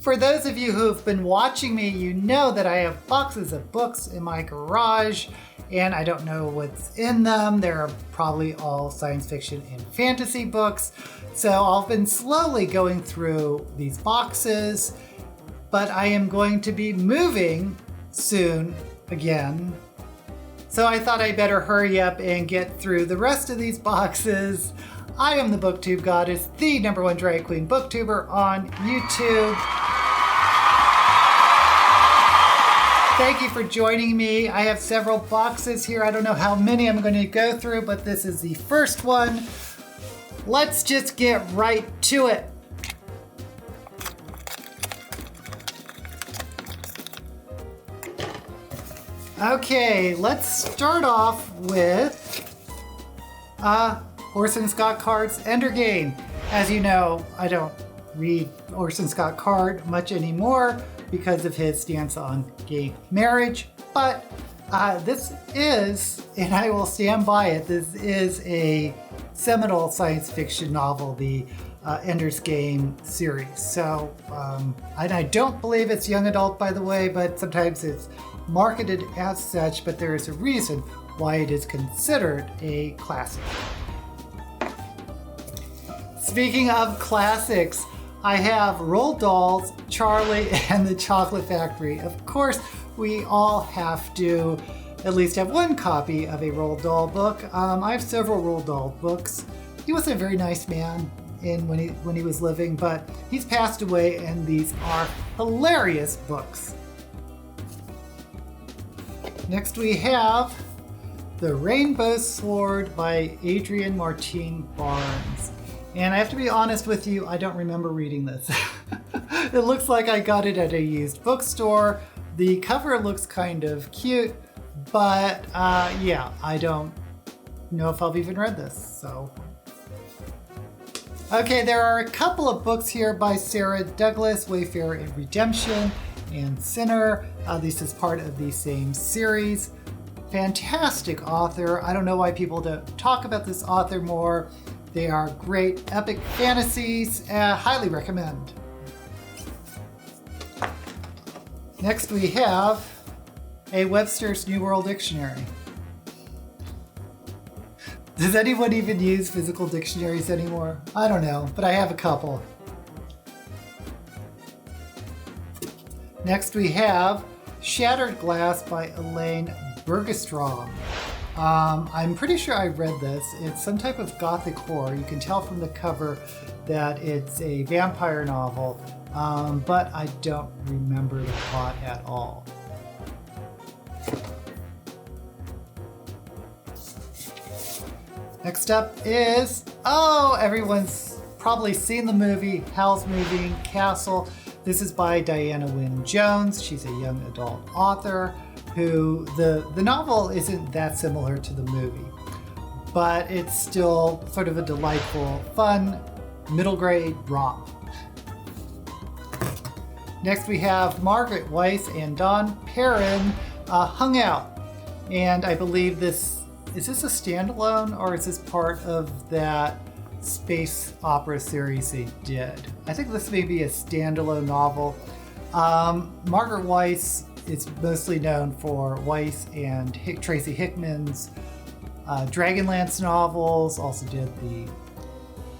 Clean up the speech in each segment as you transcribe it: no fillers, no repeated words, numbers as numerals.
For those of you who have been watching me, you know that I have boxes of books in my garage, and I don't know what's in them. They're probably all science fiction and fantasy books. So I've been slowly going through these boxes, but I am going to be moving soon again. So I thought I'd better hurry up and get through the rest of these boxes. I am the BookTube Goddess, the #1 drag queen booktuber on YouTube. Thank you for joining me. I have several boxes here. I don't know how many I'm going to go through, but this is the first one. Let's just get right to it. Okay, let's start off with Orson Scott Card's Ender Game. As you know, I don't read Orson Scott Card much anymore because of his stance on gay marriage, but this is, and I will stand by it, this is a seminal science fiction novel, the Ender's Game series. So, and I don't believe it's young adult, by the way, but sometimes it's marketed as such, but there is a reason why it is considered a classic. Speaking of classics, I have Roald Dahl's Charlie and the Chocolate Factory. Of course, we all have to at least have one copy of a Roald Dahl book. I have several Roald Dahl books. He was a very nice man when he was living, but he's passed away, and these are hilarious books. Next we have The Rainbow Sword by Adrienne Martine Barnes. And I have to be honest with you, I don't remember reading this. It looks like I got it at a used bookstore. The cover looks kind of cute, but yeah, I don't know if I've even read this, so. Okay, there are a couple of books here by Sarah Douglas, Wayfarer and Redemption and Sinner. This is part of the same series. Fantastic author. I don't know why people don't talk about this author more. They are great epic fantasies. Highly recommend. Next we have a Webster's New World Dictionary. Does anyone even use physical dictionaries anymore? I don't know, but I have a couple. Next we have Shattered Glass by Elaine Bergstrom. I'm pretty sure I read this. It's some type of gothic horror. You can tell from the cover that it's a vampire novel, but I don't remember the plot at all. Next up is, everyone's probably seen the movie, Howl's Moving Castle. This is by Diana Wynne Jones. She's a young adult author who, the novel isn't that similar to the movie, but it's still sort of a delightful, fun, middle grade romp. Next we have Margaret Weiss and Don Perrin, Hung Out. And I believe is this a standalone, or is this part of that space opera series they did? I think this may be a standalone novel. Margaret Weiss is mostly known for Weiss and Tracy Hickman's Dragonlance novels, also did the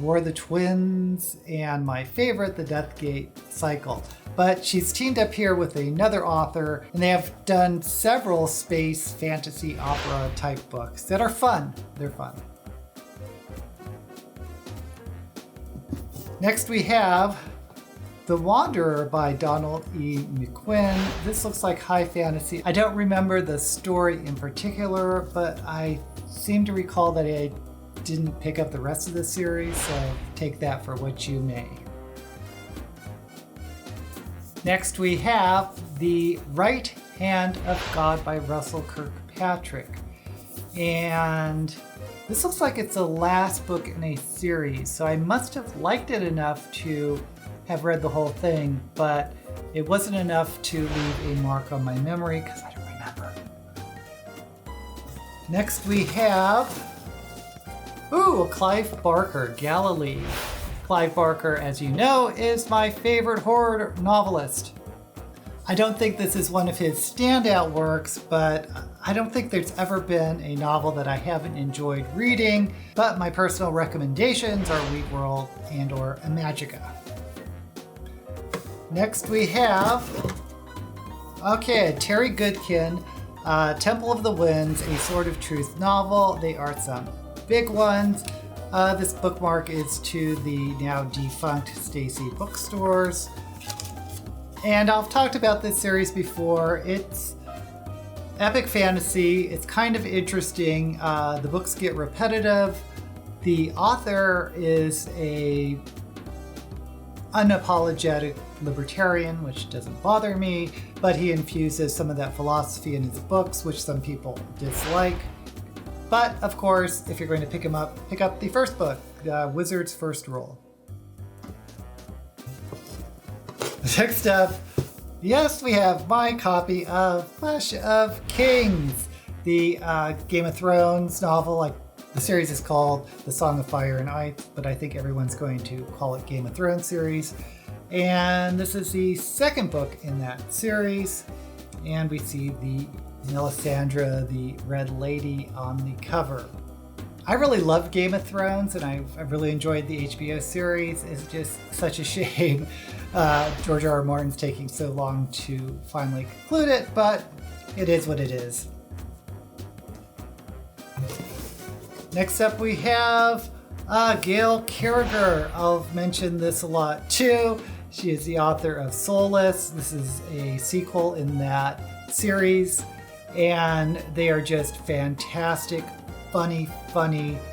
War of the Twins, and my favorite, The Deathgate Cycle. But she's teamed up here with another author, and they have done several space fantasy opera type books that are fun. They're fun. Next we have The Wanderer by Donald E. McQuinn. This looks like high fantasy. I don't remember the story in particular, but I seem to recall that I didn't pick up the rest of the series, so take that for what you may. Next we have The Right Hand of God by Russell Kirkpatrick. And this looks like it's the last book in a series, so I must have liked it enough to have read the whole thing, but it wasn't enough to leave a mark on my memory because I don't remember. Next we have, Clive Barker, Galilee. Clive Barker, as you know, is my favorite horror novelist. I don't think this is one of his standout works, but I don't think there's ever been a novel that I haven't enjoyed reading, but my personal recommendations are Wheat World and or Imajica. Next we have, Terry Goodkin, Temple of the Winds, a Sword of Truth novel. They are some big ones. This bookmark is to the now defunct Stacy Bookstores. And I've talked about this series before. It's epic fantasy. It's kind of interesting. The books get repetitive. The author is a unapologetic libertarian, which doesn't bother me, but he infuses some of that philosophy in his books, which some people dislike. But of course, if you're going to pick up the first book, Wizard's First Rule. Next up, yes, we have my copy of Clash of Kings, the Game of Thrones novel. Like the series is called The Song of Fire and Ice, but I think everyone's going to call it Game of Thrones series. And this is the second book in that series. And we see the Melisandre, the Red Lady, on the cover. I really love Game of Thrones, and I've really enjoyed the HBO series. It's just such a shame George R.R. Martin's taking so long to finally conclude it, but it is what it is. Next up we have Gail Carriger. I'll mention this a lot too. She is the author of Soulless. This is a sequel in that series, and they are just fantastic, funny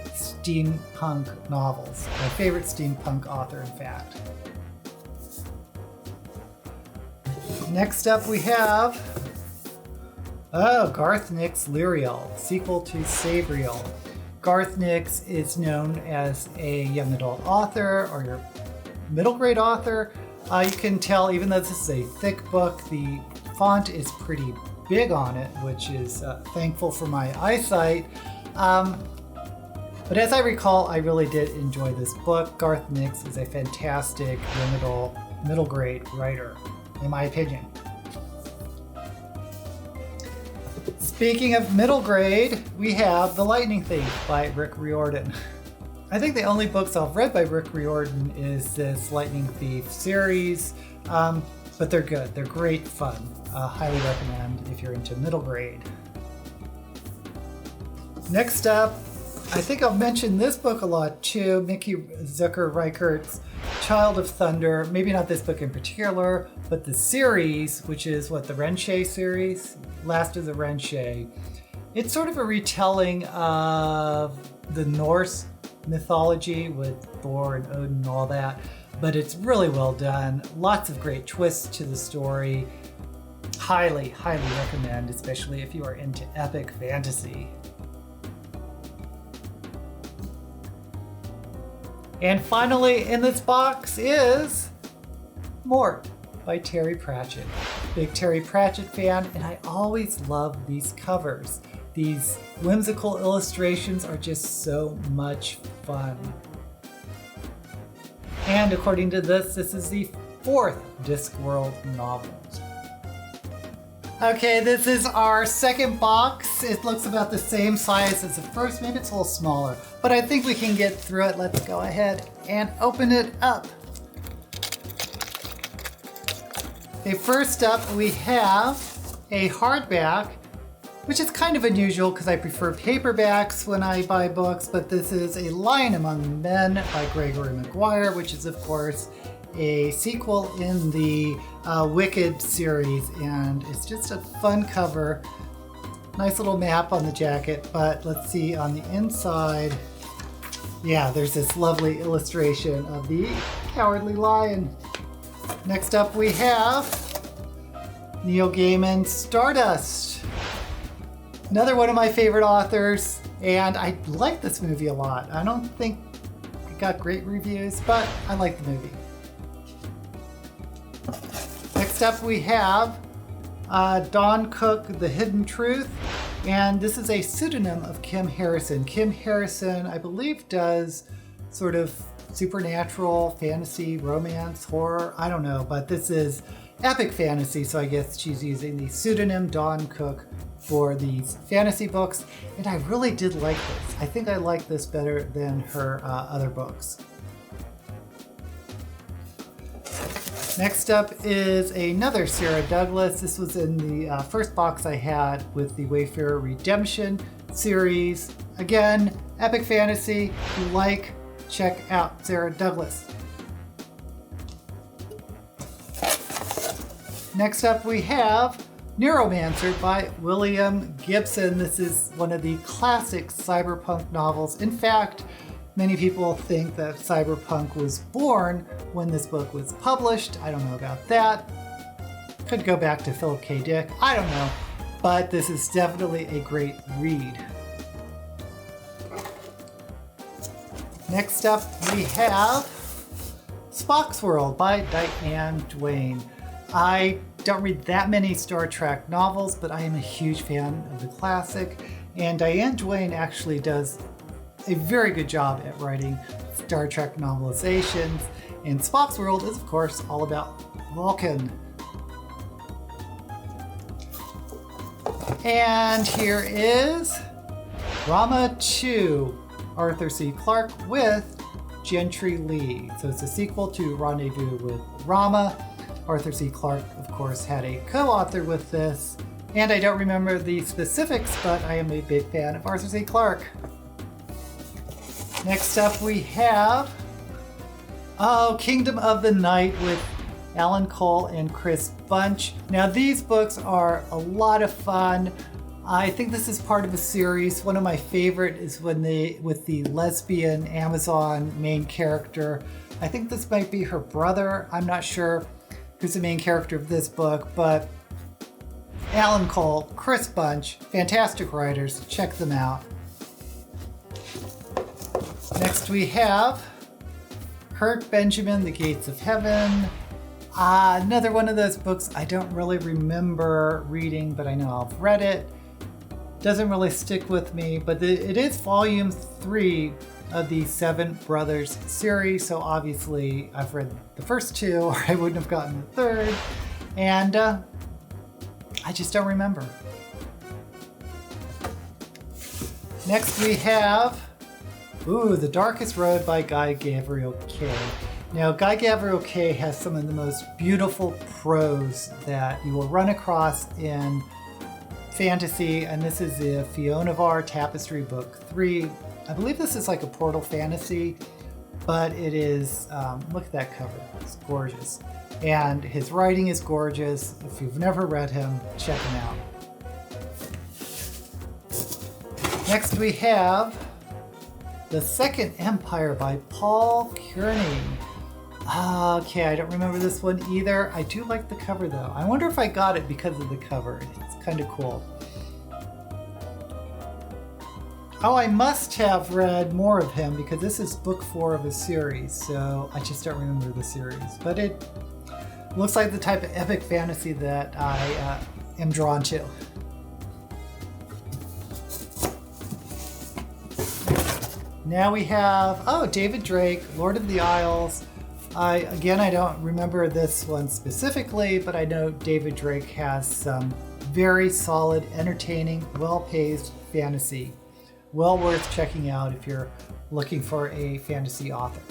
steampunk novels. My favorite steampunk author, in fact. Next up we have Garth Nix' Lyriel, sequel to Sabriel. Garth Nix is known as a young adult author or your middle grade author. You can tell, even though this is a thick book, the font is pretty big on it, which is thankful for my eyesight. But as I recall, I really did enjoy this book. Garth Nix is a fantastic young adult middle grade writer, in my opinion. Speaking of middle grade, we have The Lightning Thief by Rick Riordan. I think the only books I've read by Rick Riordan is this Lightning Thief series, but they're good. They're great fun. Highly recommend if you're into middle grade. Next up, I think I'll mention this book a lot too, Mickey Zucker-Reichert's Child of Thunder. Maybe not this book in particular, but the series, which is the Renshei series, Last of the Renshei. It's sort of a retelling of the Norse mythology with Thor and Odin and all that, but it's really well done. Lots of great twists to the story. Highly recommend, especially if you are into epic fantasy. And finally in this box is Mort by Terry Pratchett. Big Terry Pratchett fan, and I always love these covers. These whimsical illustrations are just so much fun. And according to this is the 4th Discworld novel. Okay, this is our second box. It looks about the same size as the first. Maybe it's a little smaller, but I think we can get through it. Let's go ahead and open it up. Okay, first up we have a hardback, which is kind of unusual because I prefer paperbacks when I buy books, but this is A Lion Among Men by Gregory Maguire, which is of course a sequel in the Wicked series, and it's just a fun cover. Nice little map on the jacket, but let's see on the inside. Yeah, there's this lovely illustration of the Cowardly Lion. Next up we have Neil Gaiman's Stardust. Another one of my favorite authors, and I like this movie a lot. I don't think it got great reviews, but I like the movie. Next up we have Don Cook, The Hidden Truth, and this is a pseudonym of Kim Harrison. Kim Harrison, I believe, does sort of supernatural, fantasy, romance, horror, I don't know, but this is epic fantasy, so I guess she's using the pseudonym Dawn Cook for these fantasy books, and I really did like this. I think I like this better than her other books. Next up is another Sarah Douglas. This was in the first box I had with the Wayfarer Redemption series. Again, epic fantasy. If you like, check out Sarah Douglas. Next up we have Neuromancer by William Gibson. This is one of the classic cyberpunk novels. In fact, many people think that cyberpunk was born when this book was published. I don't know about that. Could go back to Philip K. Dick. I don't know. But this is definitely a great read. Next up we have Spock's World by Diane Duane. I don't read that many Star Trek novels, but I am a huge fan of the classic, and Diane Duane actually does a very good job at writing Star Trek novelizations, and Spock's World is of course all about Vulcan. And here is Rama 2, Arthur C. Clarke with Gentry Lee. So it's a sequel to Rendezvous with Rama. Arthur C. Clarke, of course, had a co-author with this, and I don't remember the specifics, but I am a big fan of Arthur C. Clarke. Next up we have Kingdom of the Night with Alan Cole and Chris Bunch. Now these books are a lot of fun. I think this is part of a series. One of my favorite is with the lesbian Amazon main character. I think this might be her brother. I'm not sure who's the main character of this book, but Alan Cole, Chris Bunch, fantastic writers. Check them out. Next we have Kurt Benjamin, The Gates of Heaven. Another one of those books I don't really remember reading, but I know I've read it. Doesn't really stick with me, but it is volume 3 of the Seven Brothers series, so obviously I've read the first 2 or I wouldn't have gotten the third, and I just don't remember. Next we have The Darkest Road by Guy Gavriel Kay. Now Guy Gavriel Kay has some of the most beautiful prose that you will run across in fantasy, and this is the Fionavar Tapestry Book 3. I believe this is like a Portal Fantasy, but it is, look at that cover, it's gorgeous. And his writing is gorgeous. If you've never read him, check him out. Next we have The Second Empire by Paul Kearney. Okay, I don't remember this one either. I do like the cover though. I wonder if I got it because of the cover. It's kind of cool. I must have read more of him because this is book 4 of a series, so I just don't remember the series. But it looks like the type of epic fantasy that I am drawn to. Now we have, David Drake, Lord of the Isles. I don't remember this one specifically, but I know David Drake has some very solid, entertaining, well-paced fantasy. Well worth checking out if you're looking for a fantasy author.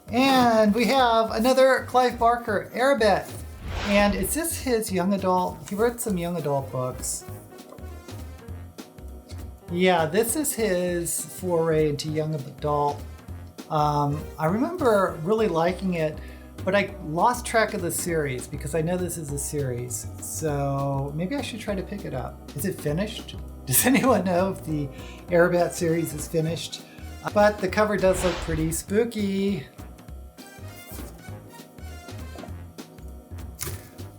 And we have another Clive Barker, Erebet. And is this his young adult? He wrote some young adult books. Yeah, this is his foray into young adult. I remember really liking it, but I lost track of the series because I know this is a series. So maybe I should try to pick it up. Is it finished? Does anyone know if the Erebet series is finished? But the cover does look pretty spooky.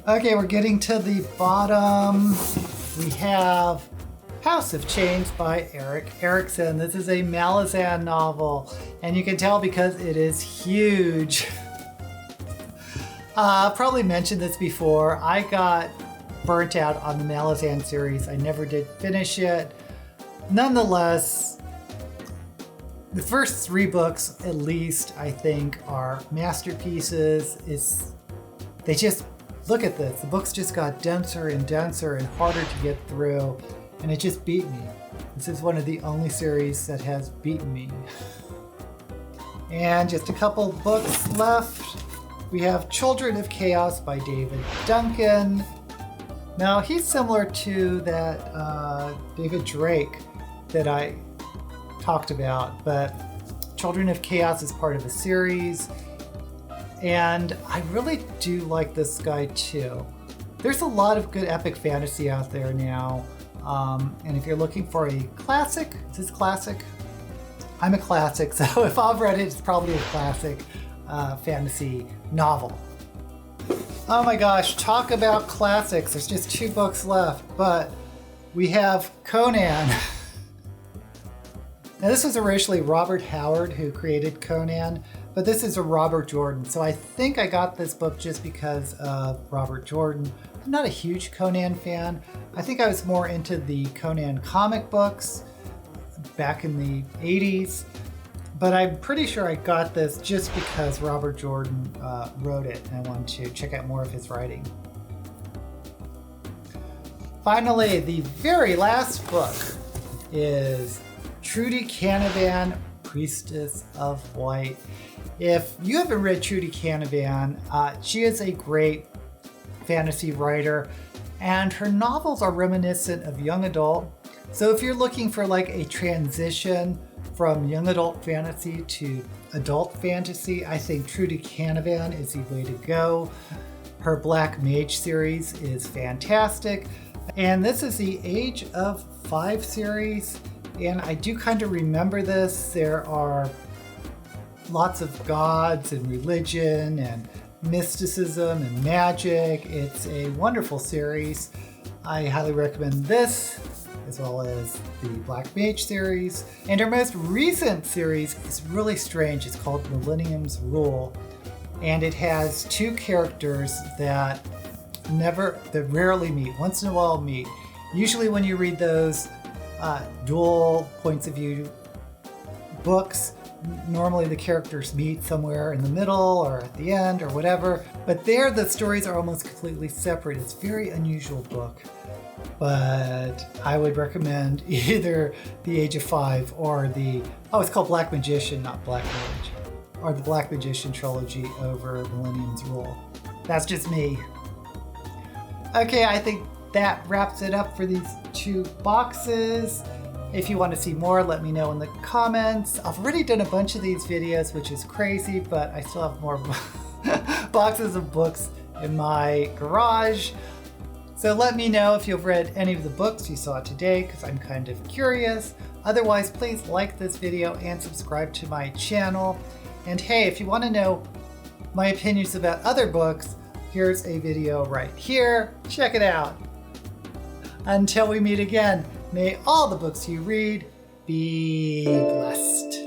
Okay, we're getting to the bottom. We have House of Chains by Erik Erikson. This is a Malazan novel, and you can tell because it is huge. Probably mentioned this before. I got burnt out on the Malazan series. I never did finish it. Nonetheless, The first 3 books, at least, I think, are masterpieces. They just, look at this. The books just got denser and denser and harder to get through, and it just beat me. This is one of the only series that has beaten me. And just a couple books left. We have Children of Chaos by David Duncan. Now, he's similar to that David Drake that I talked about, but Children of Chaos is part of a series, and I really do like this guy too. There's a lot of good epic fantasy out there now, and if you're looking for a classic, is this classic? I'm a classic, so if I've read it, it's probably a classic fantasy novel. Oh my gosh, talk about classics. There's just 2 books left, but we have Conan. Now, this was originally Robert Howard who created Conan, but this is a Robert Jordan. So I think I got this book just because of Robert Jordan. I'm not a huge Conan fan. I think I was more into the Conan comic books back in the 80s, but I'm pretty sure I got this just because Robert Jordan wrote it, and I wanted to check out more of his writing. Finally, the very last book is Trudi Canavan, Priestess of White. If you haven't read Trudi Canavan, she is a great fantasy writer, and her novels are reminiscent of young adult. So if you're looking for like a transition from young adult fantasy to adult fantasy, I think Trudi Canavan is the way to go. Her Black Mage series is fantastic. And this is the Age of 5 series. And I do kind of remember this. There are lots of gods and religion and mysticism and magic. It's a wonderful series. I highly recommend this, as well as the Black Mage series. And her most recent series is really strange. It's called Millennium's Rule. And it has 2 characters that rarely meet, once in a while meet. Usually when you read those dual points of view books, normally the characters meet somewhere in the middle or at the end or whatever, but there the stories are almost completely separate. It's a very unusual book, but I would recommend either The Age of 5 or it's called Black Magician, not Black Mage, or the Black Magician trilogy over Millennium's Rule. That's just me. Okay, I think that wraps it up for these 2 boxes. If you want to see more, let me know in the comments. I've already done a bunch of these videos, which is crazy, but I still have more boxes of books in my garage. So let me know if you've read any of the books you saw today, because I'm kind of curious. Otherwise, please like this video and subscribe to my channel. And hey, if you want to know my opinions about other books, here's a video right here. Check it out. Until we meet again, may all the books you read be blessed.